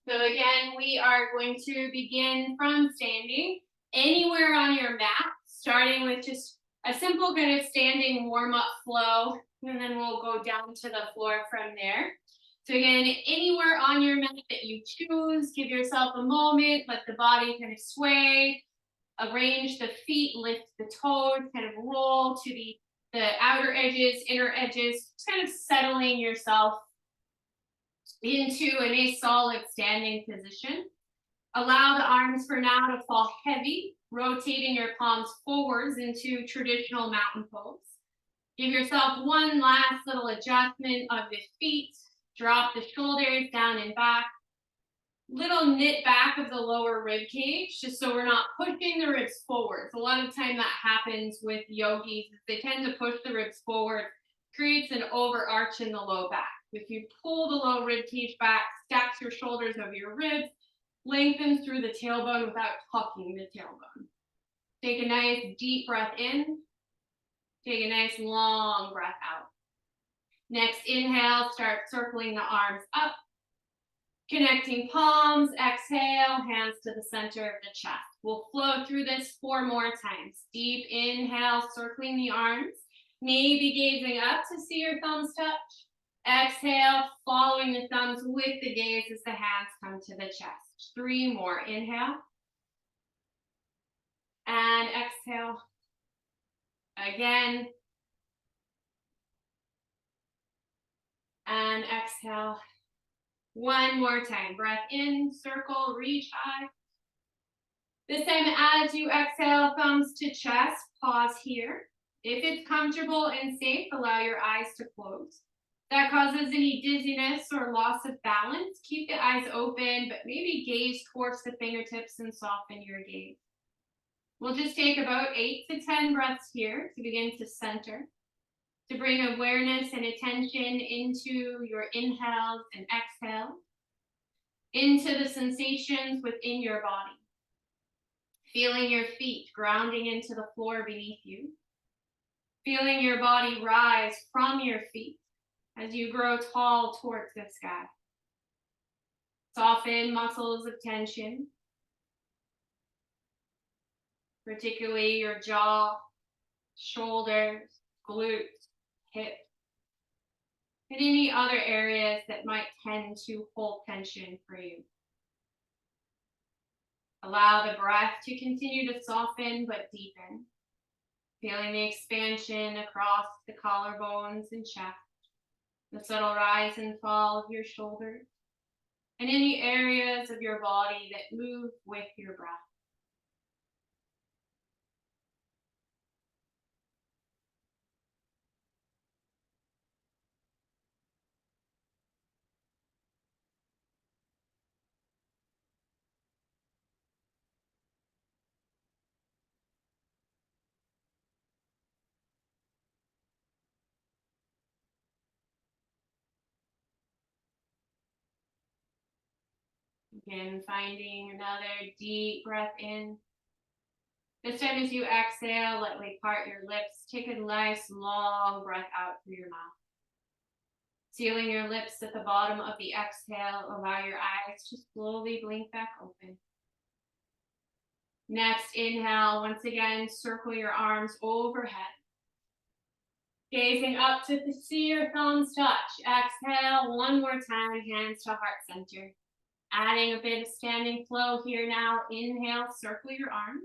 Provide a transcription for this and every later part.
So again, we are going to begin from standing anywhere on your mat, starting with just a simple kind of standing warm-up flow, and then we'll go down to the floor from there. So again, anywhere on your mat that you choose, give yourself a moment, let the body kind of sway, arrange the feet, lift the toes, kind of roll to the outer edges, inner edges, just kind of settling yourself into a nice solid standing position. Allow the arms for now to fall heavy, rotating your palms forwards into traditional mountain pose. Give yourself one last little adjustment of the feet. Drop the shoulders down and back. Little knit back of the lower rib cage, just so we're not pushing the ribs forwards. A lot of time that happens with yogis. They tend to push the ribs forward, creates an overarch in the low back. If you pull the low rib cage back, stacks your shoulders over your ribs, lengthen through the tailbone without tucking the tailbone. Take a nice deep breath in. Take a nice long breath out. Next inhale, start circling the arms up. Connecting palms, exhale, hands to the center of the chest. We'll flow through this 4 more times. Deep inhale, circling the arms, maybe gazing up to see your thumbs touch. Exhale, following the thumbs with the gaze as the hands come to the chest. 3 more. Inhale. And exhale. Again. And exhale. 1 more time. Breath in, circle, reach high. This time, as you exhale, thumbs to chest, pause here. If it's comfortable and safe, allow your eyes to close. If that causes any dizziness or loss of balance, keep the eyes open, but maybe gaze towards the fingertips and soften your gaze. We'll just take about 8 to 10 breaths here to begin to center, to bring awareness and attention into your inhales and exhales, into the sensations within your body. Feeling your feet grounding into the floor beneath you. Feeling your body rise from your feet as you grow tall towards the sky. Soften muscles of tension, particularly your jaw, shoulders, glutes, hips, and any other areas that might tend to hold tension for you. Allow the breath to continue to soften but deepen, feeling the expansion across the collarbones and chest, the subtle rise and fall of your shoulders, and any areas of your body that move with your breath. Again, finding another deep breath in. This time as you exhale, lightly part your lips. Take a nice long breath out through your mouth. Sealing your lips at the bottom of the exhale, allow your eyes to slowly blink back open. Next inhale, once again, circle your arms overhead. Gazing up to see your thumbs touch. Exhale, 1 more time, hands to heart center. Adding a bit of standing flow here now. Inhale, circle your arms.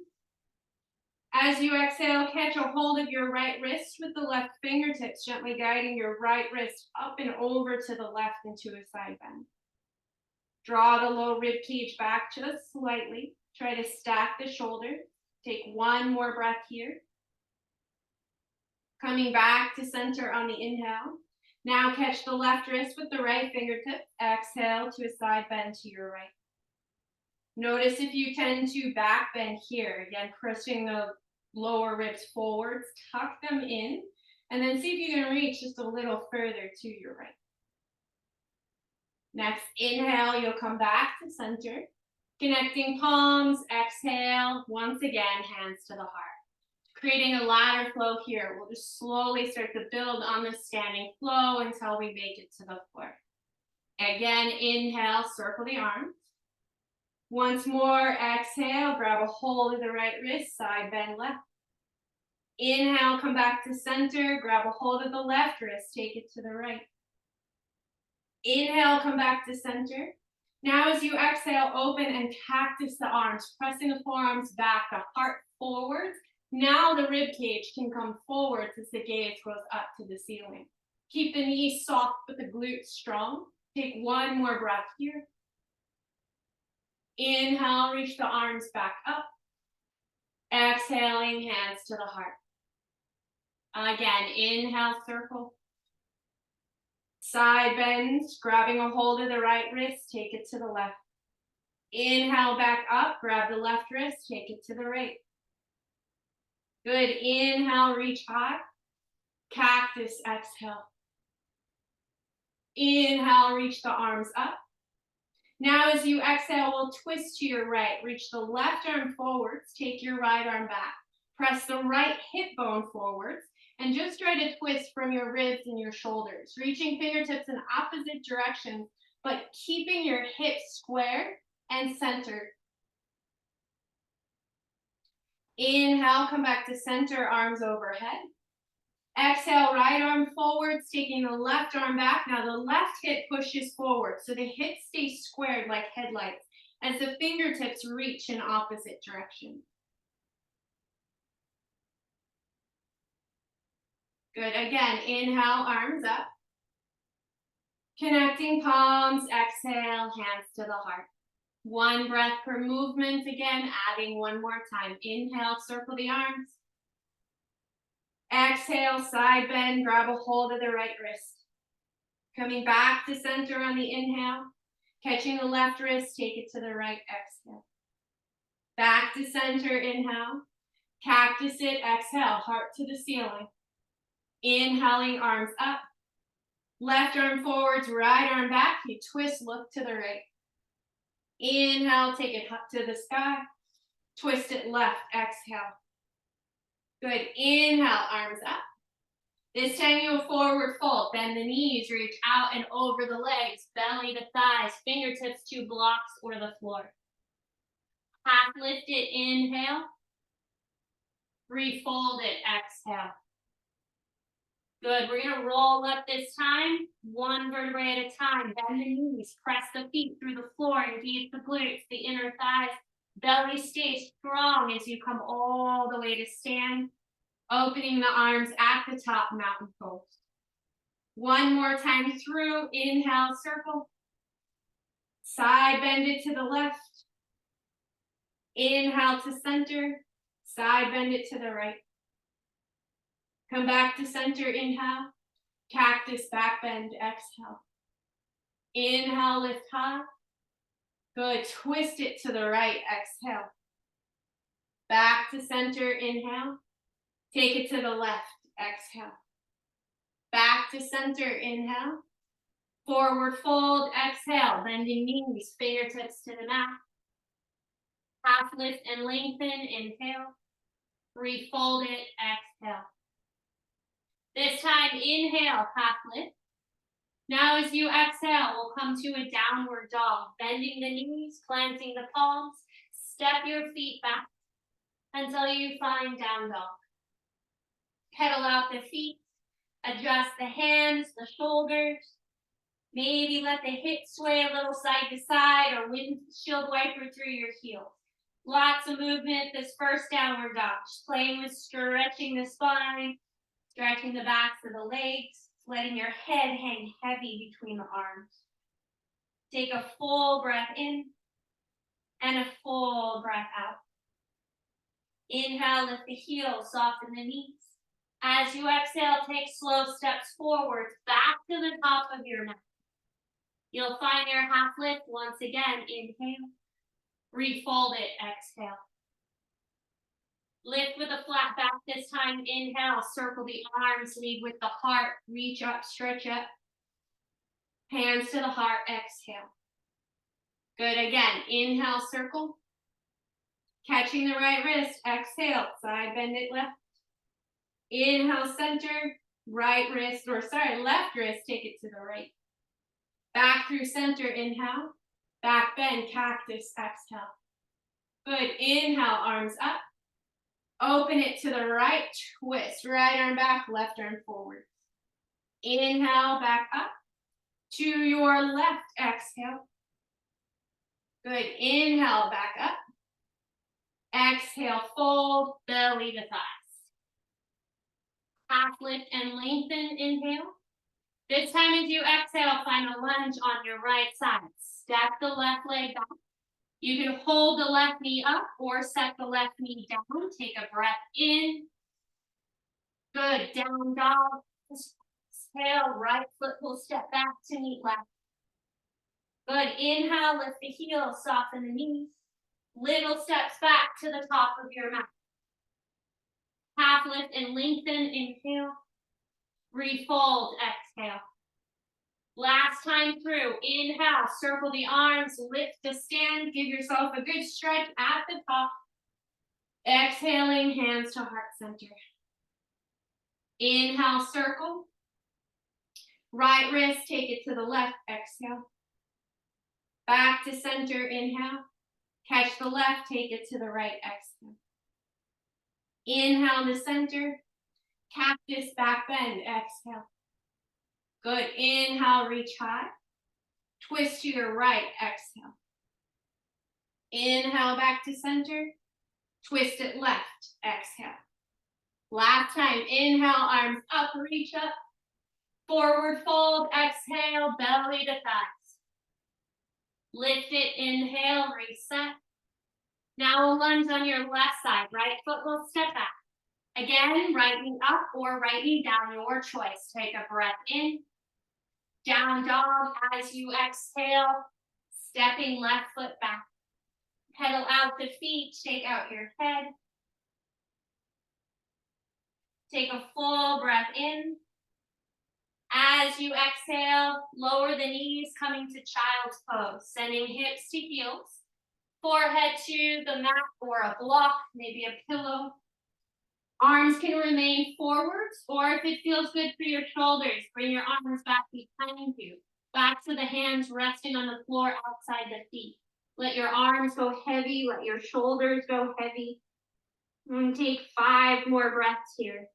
As you exhale, catch a hold of your right wrist with the left fingertips, gently guiding your right wrist up and over to the left into a side bend. Draw the low rib cage back just slightly. Try to stack the shoulders. Take 1 more breath here. Coming back to center on the inhale. Now catch the left wrist with the right fingertip. Exhale to a side bend to your right. Notice if you tend to back bend here. Again, pushing the lower ribs forwards. Tuck them in. And then see if you can reach just a little further to your right. Next, inhale, you'll come back to center. Connecting palms. Exhale. Once again, hands to the heart. Creating a ladder flow here. We'll just slowly start to build on the standing flow until we make it to the floor. Again, inhale, circle the arms. Once more, exhale, grab a hold of the right wrist, side bend left. Inhale, come back to center, grab a hold of the left wrist, take it to the right. Inhale, come back to center. Now as you exhale, open and cactus the arms, pressing the forearms back, the heart forwards. Now the rib cage can come forwards as the gaze goes up to the ceiling. Keep the knees soft but the glutes strong. Take one more breath here. Inhale, reach the arms back up. Exhaling, hands to the heart. Again, inhale, circle. Side bends, grabbing a hold of the right wrist, take it to the left. Inhale, back up, grab the left wrist, take it to the right. Good, inhale, reach high. Cactus, exhale. Inhale, reach the arms up. Now as you exhale, we'll twist to your right. Reach the left arm forwards, take your right arm back. Press the right hip bone forwards, and just try to twist from your ribs and your shoulders, reaching fingertips in opposite directions, but keeping your hips square and centered. Inhale, come back to center, arms overhead. Exhale, right arm forwards, taking the left arm back. Now the left hip pushes forward, so the hips stay squared like headlights as the fingertips reach in opposite directions. Good, again, inhale, arms up. Connecting palms, exhale, hands to the heart. One breath per movement, again, adding one more time. Inhale, circle the arms. Exhale, side bend, grab a hold of the right wrist. Coming back to center on the inhale. Catching the left wrist, take it to the right, exhale. Back to center, inhale. Cactus it, exhale, heart to the ceiling. Inhaling, arms up. Left arm forwards, right arm back. You twist, look to the right. Inhale, take it up to the sky. Twist it left, exhale. Good, inhale, arms up. This time you'll forward fold. Bend the knees, reach out and over the legs, belly to thighs, fingertips to blocks or the floor. Half lift it, inhale. Refold it, exhale. Good, we're gonna roll up this time, one vertebrae at a time. Bend the knees, press the feet through the floor, engage the glutes, the inner thighs. Belly stays strong as you come all the way to stand. Opening the arms at the top, mountain pose. One more time through, inhale, circle. Side bend it to the left. Inhale to center, side bend it to the right. Come back to center, inhale. Cactus, back bend, exhale. Inhale, lift high. Good, twist it to the right, exhale. Back to center, inhale. Take it to the left, exhale. Back to center, inhale. Forward fold, exhale. Bending knees, fingertips to the mat. Half lift and lengthen, inhale. Refold it, exhale. This time, inhale, half lift. Now as you exhale, we'll come to a downward dog. Bending the knees, planting the palms. Step your feet back until you find down dog. Pedal out the feet. Adjust the hands, the shoulders. Maybe let the hips sway a little side to side or windshield wiper through your heels. Lots of movement this first downward dog. Just playing with stretching the spine, stretching the backs of the legs, letting your head hang heavy between the arms. Take a full breath in and a full breath out. Inhale, lift the heels, soften the knees. As you exhale, take slow steps forward, back to the top of your mat. You'll find your half lift once again. Inhale, refold it, exhale. Lift with a flat back this time. Inhale, circle the arms, lead with the heart, reach up, stretch up. Hands to the heart, exhale. Good, again, inhale, circle. Catching the right wrist, exhale, side bend it left. Inhale, center, left wrist, take it to the right. Back through center, inhale. Back bend, cactus, exhale. Good, inhale, arms up. Open it to the right, twist, right arm back, left arm forward. Inhale, back up. To your left, exhale. Good, inhale, back up. Exhale, fold, belly to thighs. Half lift and lengthen, inhale. This time as you exhale, find a lunge on your right side. Step the left leg back. You can hold the left knee up or set the left knee down. Take a breath in. Good, down dog. Exhale, right foot will step back to meet left. Good, inhale, lift the heels, soften the knees. Little steps back to the top of your mat. Half lift and lengthen, inhale. Refold, exhale. Last time through, inhale, circle the arms, lift to stand, give yourself a good stretch at the top. Exhaling, hands to heart center. Inhale, circle. Right wrist, take it to the left, exhale. Back to center, inhale. Catch the left, take it to the right, exhale. Inhale to center. Cactus, back bend, exhale. Good, inhale, reach high. Twist to your right, exhale. Inhale, back to center. Twist it left, exhale. Last time, inhale, arms up, reach up. Forward fold, exhale, belly to thighs. Lift it, inhale, reset. Now a lunge on your left side. Right foot will step back. Again, right knee up or right knee down, your choice. Take a breath in. Down dog as you exhale, stepping left foot back. Pedal out the feet, take out your head. Take a full breath in. As you exhale, lower the knees, coming to child's pose, sending hips to heels, forehead to the mat or a block, maybe a pillow. Arms can remain forwards, or if it feels good for your shoulders, bring your arms back behind you, back to the hands resting on the floor outside the feet. Let your arms go heavy, let your shoulders go heavy. And take 5 more breaths here.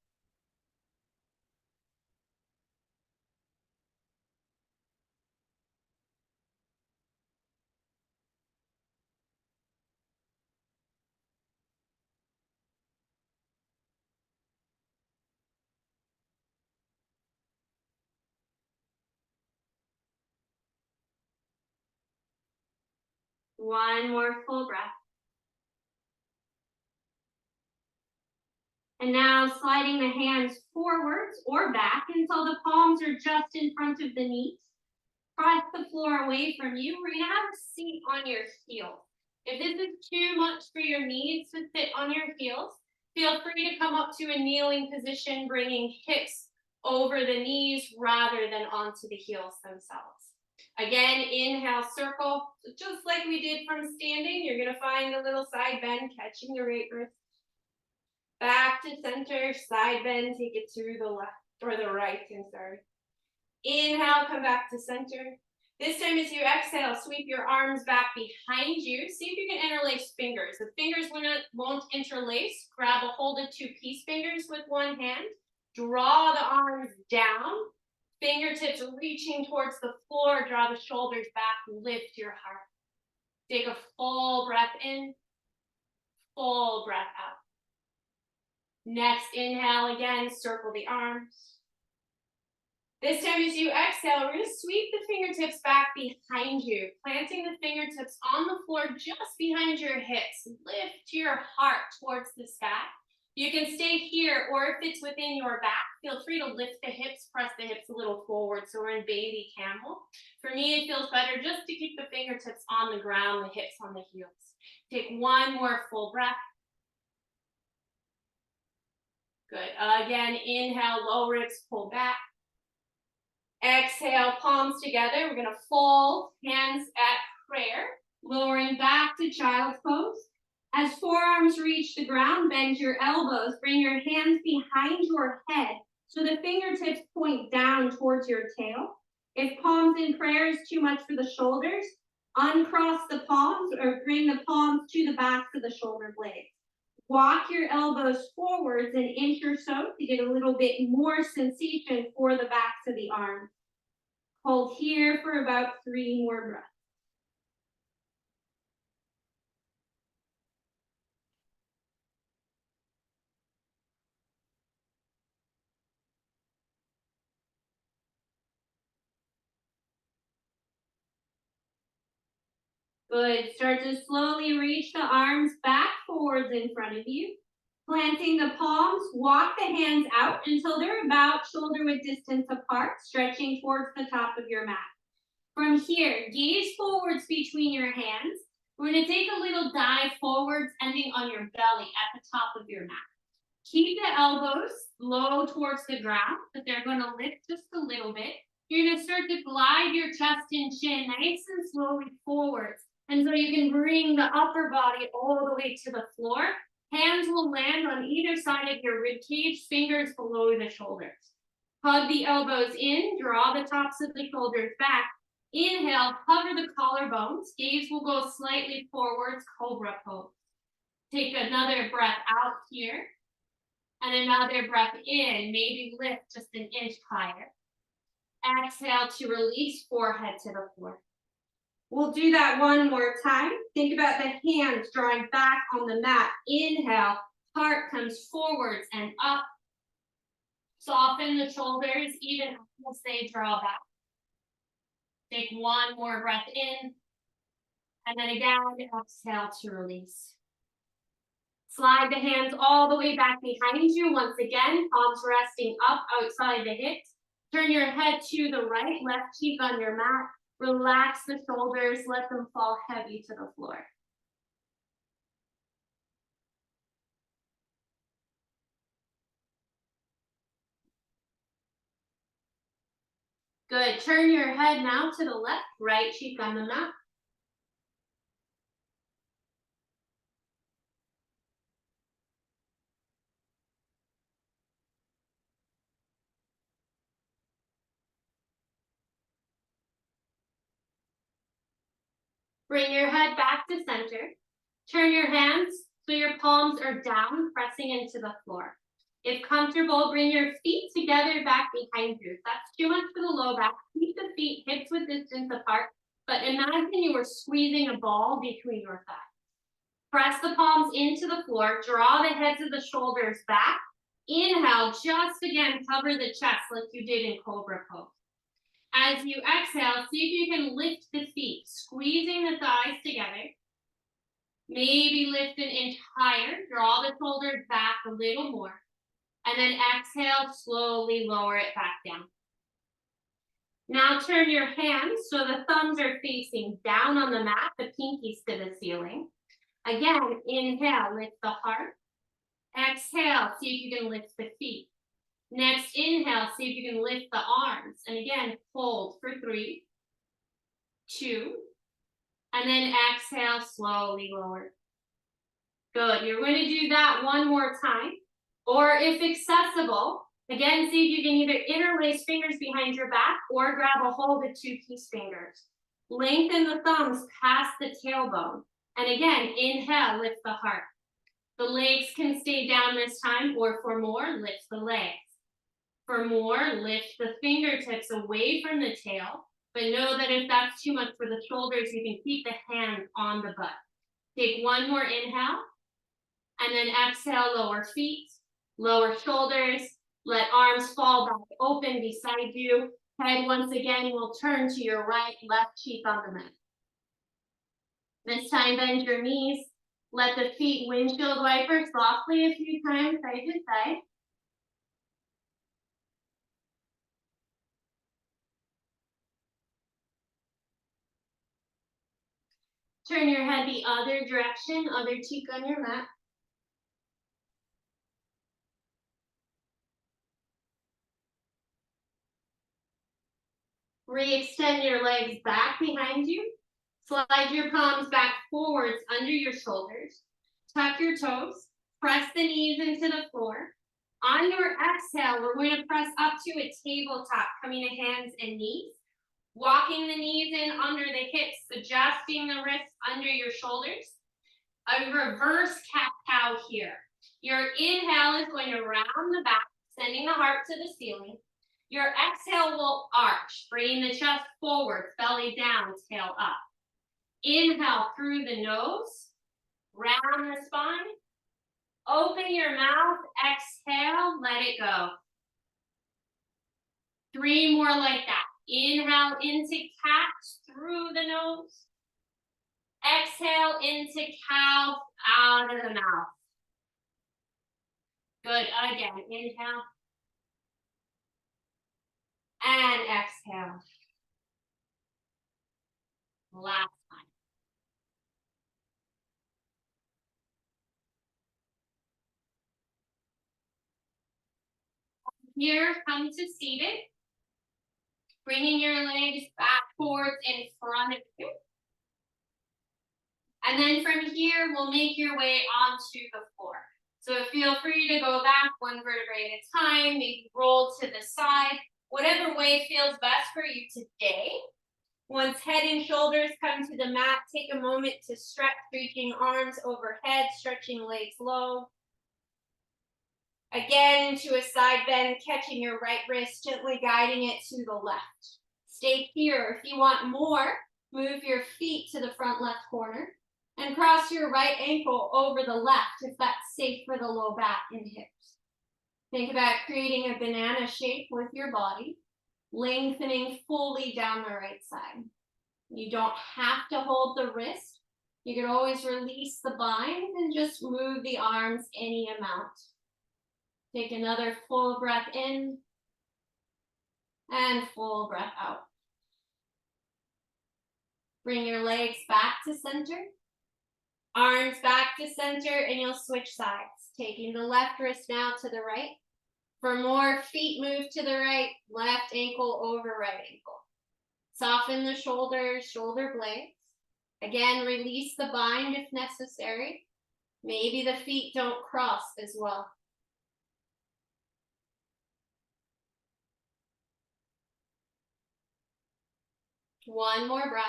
One more full breath. And now sliding the hands forwards or back until the palms are just in front of the knees. Press the floor away from you. We're gonna have a seat on your heels. If this is too much for your knees to sit on your heels, feel free to come up to a kneeling position, bringing hips over the knees rather than onto the heels themselves. Again, inhale, circle. So just like we did from standing, you're gonna find a little side bend, catching the right wrist. Back to center, side bend, take it to the left, or the right, I'm sorry. Inhale, come back to center. This time as you exhale, sweep your arms back behind you. See if you can interlace fingers. The fingers won't interlace. Grab a hold of 2 peace fingers with one hand. Draw the arms down. Fingertips reaching towards the floor. Draw the shoulders back. Lift your heart. Take a full breath in. Full breath out. Next inhale again, circle the arms. This time as you exhale, we're gonna sweep the fingertips back behind you, planting the fingertips on the floor just behind your hips. Lift your heart towards the sky. You can stay here, or if it's within your back, feel free to lift the hips, press the hips a little forward, so we're in baby camel. For me, it feels better just to keep the fingertips on the ground, the hips on the heels. Take one more full breath. Good. Again, inhale, low ribs, pull back. Exhale, palms together. We're gonna fold, hands at prayer, lowering back to child's pose. As forearms reach the ground, bend your elbows, bring your hands behind your head so the fingertips point down towards your tail. If palms in prayer is too much for the shoulders, Uncross the palms or bring the palms to the backs of the shoulder blades. Walk your elbows forwards an inch or so to get a little bit more sensation for the backs of the arms. Hold here for about 3 more breaths. Good. Start to slowly reach the arms back forwards in front of you. Planting the palms, walk the hands out until they're about shoulder width distance apart, stretching towards the top of your mat. From here, gaze forwards between your hands. We're going to take a little dive forwards, ending on your belly at the top of your mat. Keep the elbows low towards the ground, but they're going to lift just a little bit. You're going to start to glide your chest and chin nice and slowly forwards. And so you can bring the upper body all the way to the floor. Hands will land on either side of your rib cage, fingers below the shoulders. Hug the elbows in, draw the tops of the shoulders back. Inhale, hover the collarbones. Gaze will go slightly forwards, cobra pose. Take another breath out here. And another breath in, maybe lift just an inch higher. Exhale to release, forehead to the floor. We'll do that one more time. Think about the hands drawing back on the mat. Inhale, heart comes forwards and up. Soften the shoulders even as they draw back. Take one more breath in. And then again, exhale to release. Slide the hands all the way back behind you. Once again, palms resting up outside the hips. Turn your head to the right, left cheek on your mat. Relax the shoulders, let them fall heavy to the floor. Good. Turn your head now to the left, right cheek on the mat. Bring your head back to center. Turn your hands so your palms are down, pressing into the floor. If comfortable, bring your feet together back behind you. If that's too much for the low back, keep the feet hips width distance apart, but imagine you were squeezing a ball between your thighs. Press the palms into the floor, draw the heads of the shoulders back. Inhale, just again, cover the chest like you did in Cobra Pose. As you exhale, see if you can lift the feet, squeezing the thighs together. Maybe lift an inch higher, draw the shoulders back a little more. And then exhale, slowly lower it back down. Now turn your hands so the thumbs are facing down on the mat, the pinkies to the ceiling. Again, inhale, lift the heart. Exhale, see if you can lift the feet. Next inhale, see if you can lift the arms. And again, hold for 3, 2, and then exhale, slowly lower. Good, you're going to do that one more time. Or if accessible, again, see if you can either interlace fingers behind your back or grab a hold of 2 piece fingers. Lengthen the thumbs past the tailbone. And again, inhale, lift the heart. The legs can stay down this time, or for more, lift the legs. For more, lift the fingertips away from the tail, but know that if that's too much for the shoulders, you can keep the hands on the butt. Take one more inhale, and then exhale, lower feet, lower shoulders, let arms fall back open beside you. Head once again will turn to your right, left cheek on the mat. This time, bend your knees. Let the feet windshield wiper softly a few times, side to side. Turn your head the other direction, other cheek on your mat. Re-extend your legs back behind you. Slide your palms back forwards under your shoulders. Tuck your toes. Press the knees into the floor. On your exhale, we're going to press up to a tabletop, coming to hands and knees. Walking the knees in under the hips, adjusting the wrists under your shoulders. A reverse cat-cow here. Your inhale is going to round the back, sending the heart to the ceiling. Your exhale will arch, bringing the chest forward, belly down, tail up. Inhale through the nose, round the spine. Open your mouth, exhale, let it go. 3 more like that. Inhale into cat through the nose. Exhale into cow out of the mouth. Good, again, inhale. And exhale. Last time. Here, come to seated. Bringing your legs back towards in front of you. And then from here, we'll make your way onto the floor. So feel free to go back 1 vertebrae at a time, maybe roll to the side, whatever way feels best for you today. Once head and shoulders come to the mat, take a moment to stretch, reaching arms overhead, stretching legs low. Again, to a side bend, catching your right wrist, gently guiding it to the left. Stay here. If you want more, move your feet to the front left corner and cross your right ankle over the left if that's safe for the low back and hips. Think about creating a banana shape with your body, lengthening fully down the right side. You don't have to hold the wrist. You can always release the bind and just move the arms any amount. Take another full breath in and full breath out. Bring your legs back to center, arms back to center, and you'll switch sides. Taking the left wrist now to the right. For more, feet move to the right, left ankle over right ankle. Soften the shoulders, shoulder blades. Again, release the bind if necessary. Maybe the feet don't cross as well. One more breath.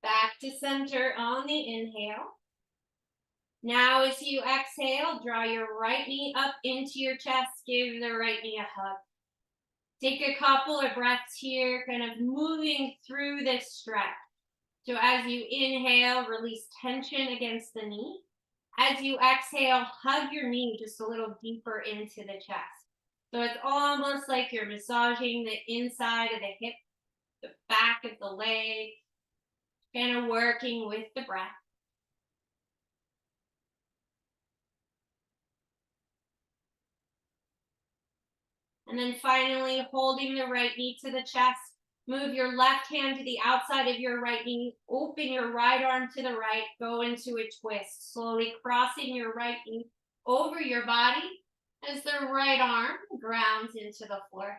Back to center on the inhale. Now as you exhale, draw your right knee up into your chest, give the right knee a hug. Take a couple of breaths here, kind of moving through this stretch. So as you inhale, release tension against the knee. As you exhale, hug your knee just a little deeper into the chest. So it's almost like you're massaging the inside of the hip, the back of the leg, kind of working with the breath. And then finally, holding the right knee to the chest, move your left hand to the outside of your right knee, open your right arm to the right, go into a twist, slowly crossing your right knee over your body as the right arm grounds into the floor.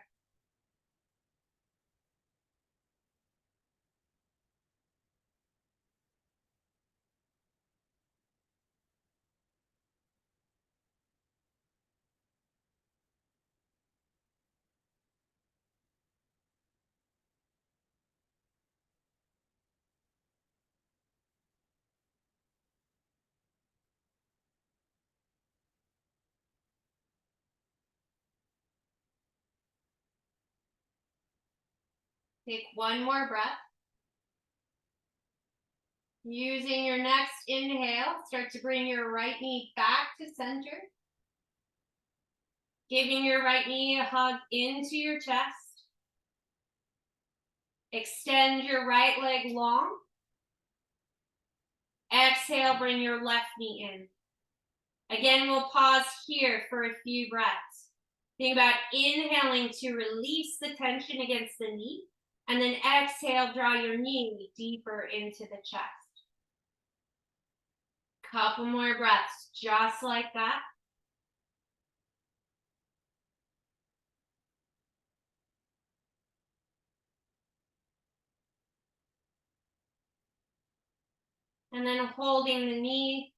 Take one more breath. Using your next inhale, start to bring your right knee back to center. Giving your right knee a hug into your chest. Extend your right leg long. Exhale, bring your left knee in. Again, we'll pause here for a few breaths. Think about inhaling to release the tension against the knee, and then exhale, draw your knee deeper into the chest. Couple more breaths, just like that. And then holding the knee,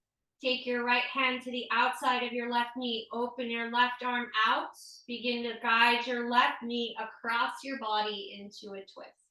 Take your right hand to the outside of your left knee. Open your left arm out. Begin to guide your left knee across your body into a twist.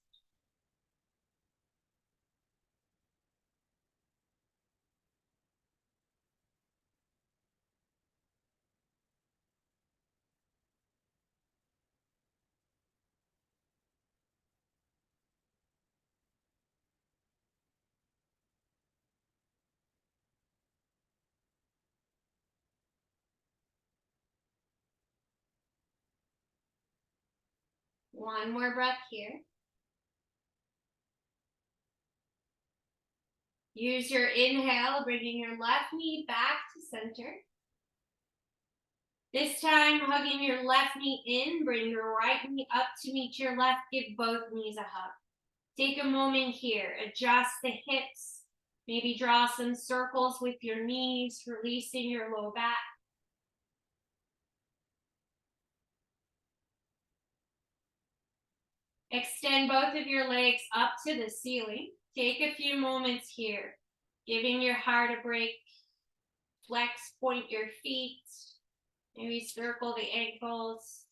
One more breath here. Use your inhale, bringing your left knee back to center. This time, hugging your left knee in, bring your right knee up to meet your left, give both knees a hug. Take a moment here, adjust the hips, maybe draw some circles with your knees, releasing your low back. Extend both of your legs up to the ceiling. Take a few moments here, giving your heart a break. Flex, point your feet, maybe circle the ankles.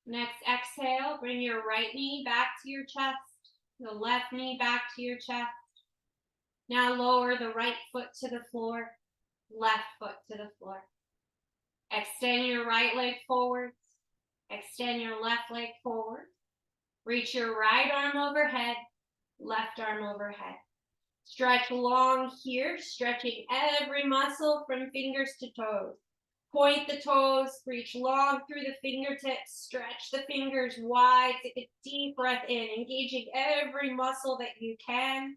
Next exhale, bring your right knee back to your chest, the left knee back to your chest. Now lower the right foot to the floor, left foot to the floor. Extend your right leg forwards, extend your left leg forward. Reach your right arm overhead, left arm overhead. Stretch long here, stretching every muscle from fingers to toes. Point the toes, reach long through the fingertips, stretch the fingers wide, take a deep breath in, engaging every muscle that you can.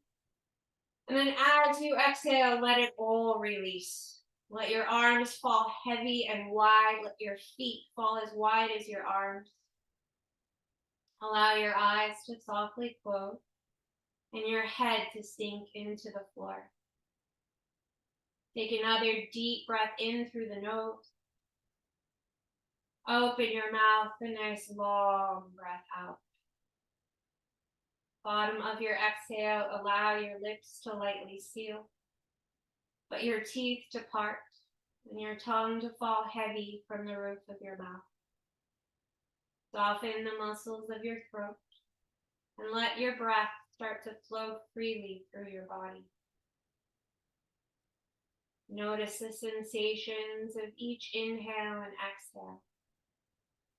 And then as you exhale, let it all release. Let your arms fall heavy and wide. Let your feet fall as wide as your arms. Allow your eyes to softly close and your head to sink into the floor. Take another deep breath in through the nose. Open your mouth, a nice long breath out. Bottom of your exhale, allow your lips to lightly seal, but your teeth to part and your tongue to fall heavy from the roof of your mouth. Soften the muscles of your throat and let your breath start to flow freely through your body. Notice the sensations of each inhale and exhale.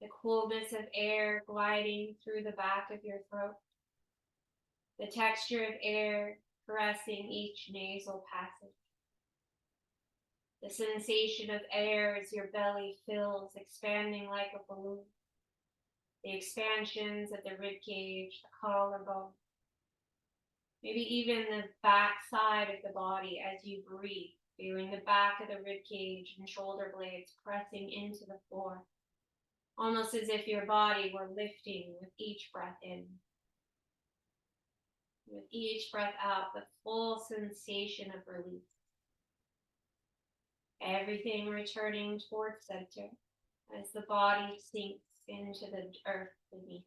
The coolness of air gliding through the back of your throat. The texture of air caressing each nasal passage. The sensation of air as your belly fills, expanding like a balloon. The expansions of the rib cage, the collarbone. Maybe even the back side of the body as you breathe, feeling the back of the rib cage and shoulder blades pressing into the floor. Almost as if your body were lifting with each breath in. With each breath out, the full sensation of release. Everything returning towards center as the body sinks into the earth beneath.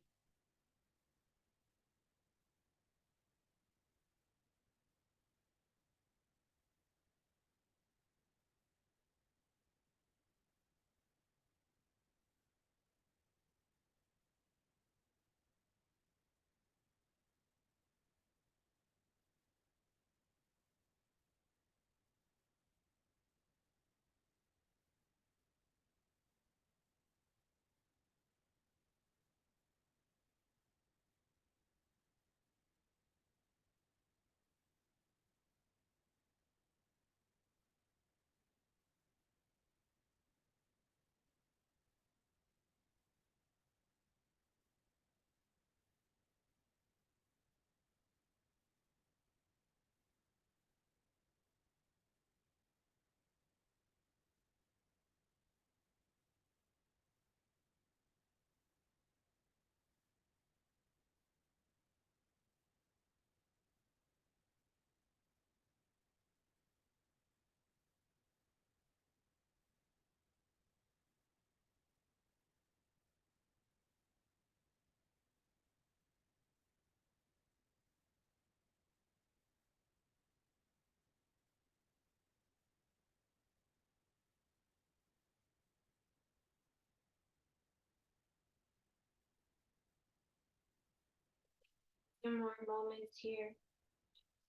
some more moments here.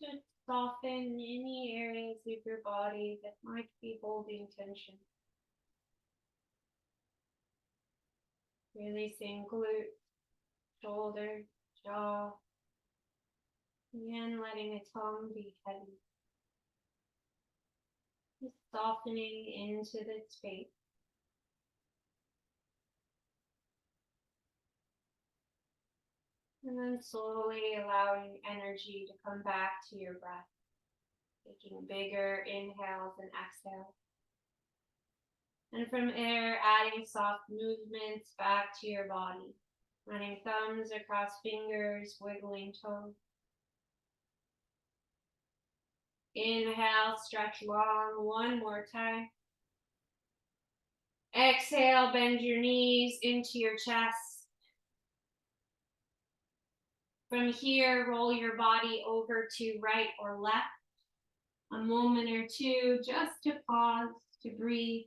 Just soften any areas of your body that might be holding tension. Releasing glutes, shoulder, jaw. Again, letting the tongue be heavy. Just softening into the space. And then slowly allowing energy to come back to your breath. Taking bigger inhales and exhales. And from there, adding soft movements back to your body. Running thumbs across fingers, wiggling toes. Inhale, stretch long one more time. Exhale, bend your knees into your chest. From here, roll your body over to right or left. A moment or two just to pause, to breathe.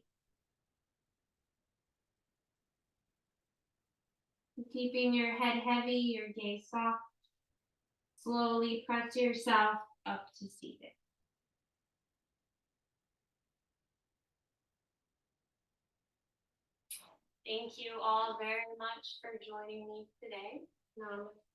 Keeping your head heavy, your gaze soft. Slowly press yourself up to seated. Thank you all very much for joining me today. Namaste.